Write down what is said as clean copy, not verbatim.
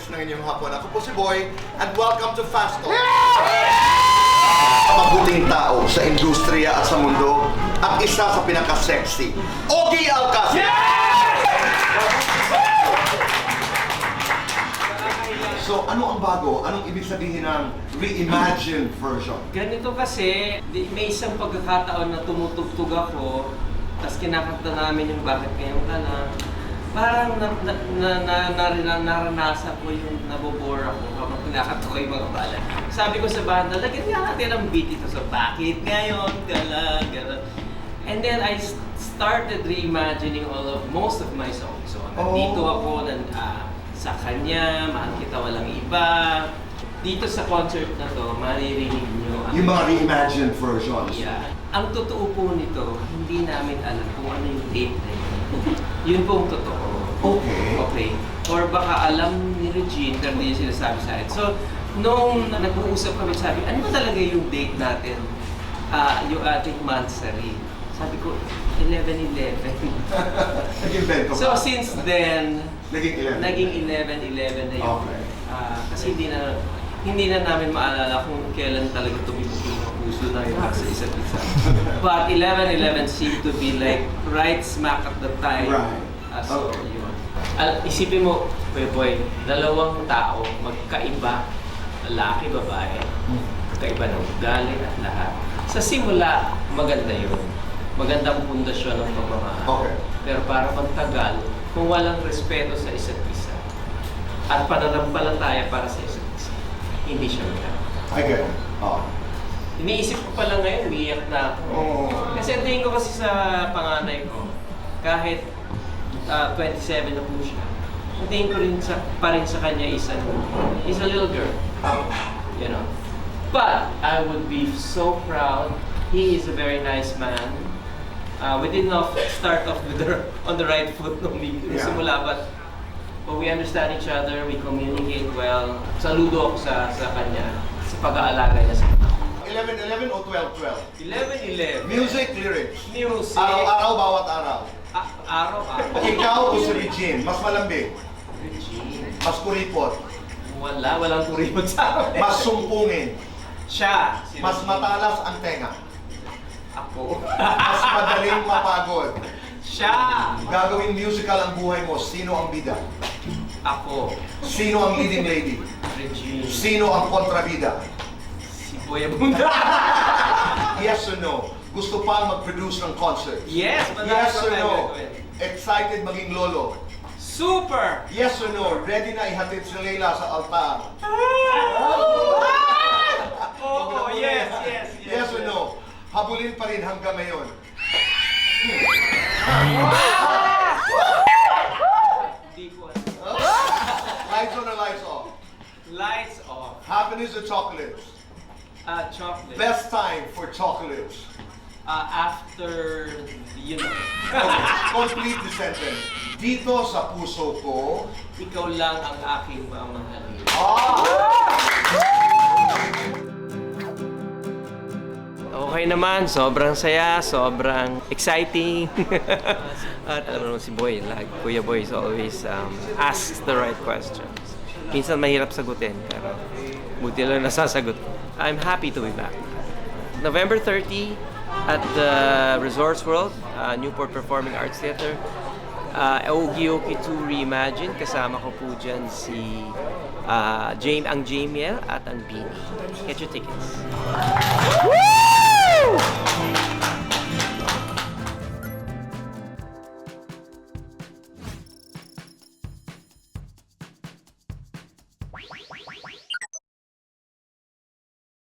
host ng inyong hapon. Ako po si Boy, and welcome to Fast Talk. Mabuting tao sa industriya at sa mundo, at isa sa pinaka-sexy, Ogie Alcacid! So, ano ang bago? Anong ibig sabihin ng reimagined version? Ganito kasi, may isang pagkakataon na tumutugtog ako, tapos kinakanta namin yung Bakit Ngayon Ka Lang. Parang naranasan ko yung nabobore ako kapag kinakanta ko yung mga bala. Sabi ko sa banda, lagyan nga natin ang beat ito sa Bakit Ngayon Ka Lang, gano'n. And then I started reimagining most of my songs. So, nandito ako, sa kanya, Mahal Kita Walang Iba. Dito sa concert na to, maririnig nyo Yung mga reimagined versions. Yeah. Ang totoo po nito, hindi namin alam kung ano yung date na yun. Yun po ang totoo. Okay. Or baka alam ni Regine, pero hindi niya sinasabi sa akin. So, nung nag-uusap kami, sabi, ano ba talaga yung date natin? Yung ating monthsary. Sabi ko, 11/11. Nag-invento ka? So, since then, naging 11? Naging 11/11 na yun. Okay. Kasi hindi na namin maalala kung kailan talaga tumibok yung mga puso na yun sa isa't isa. But 11/11 seemed to be like right smack at the time. Right. So, yun. Isipin mo, boy, dalawang tao, magkaiba, lalaki, babae, magkaiba ng ugali at lahat. Sa simula, maganda yun. Magandang pundasyon ng pagmamahal. Okay. Pero para magtagal, kung walang respeto sa isa't isa at pananampalataya para sa isa't isa, hindi siya maganda. I get it. Iniisip ko pala ngayon, umiiyak na ako. Kasi ang tingin ko kasi sa panganay ko, kahit 27 na po siya, ang tingin ko rin pa rin sa kanya is a little girl. You know? But I would be so proud. He is a very nice man. We did not start off on the right foot nung simula, but we understand each other, we communicate well. Saludo ako sa kanya, sa pag-aalaga niya sa 11/11 o 12/12? 11/11. Music, lyrics. Music. Araw-araw, bawat araw. Araw-araw. Ikaw o si Regine, mas malambing, Regine. mas kuripot, Walang kuripot sa akin. mas sumpungin, Siya. mas matalas ang tenga, Ako. mas madaling mapagod. Siya. Gagawing musical ang buhay mo, sino ang bida? Ako. Sino ang leading lady? Regine. Sino ang kontrabida? Si Boy Abunda. Yes or no? Gusto pa mag-produce ng concerts? Yes, Yes or no? gagawin. Excited maging lolo? Super! Yes or no? Ready na ihatid si Leila sa altar? Oh, yes. Yes or no? Habulin pa rin hanggang ngayon? Hindi ko alam. Lights on or lights off? Lights off. Happiness or chocolates? Chocolate. Best time for chocolates? After, you know. Okay, complete the sentence. Dito sa puso ko, Ikaw lang ang aking mamahalin. Okay naman, sobrang saya, sobrang exciting. At alam mo naman si Boy, like Kuya Boy is always asks the right questions. Minsan mahirap sagutin, pero buti lang nasasagot. I'm happy to be back. November 30 at the Resorts World, Newport Performing Arts Theater. Ogie 2 Reimagine, kasama ko po dyan si ang Jamiel at ang Beanie. Get your tickets. Woo!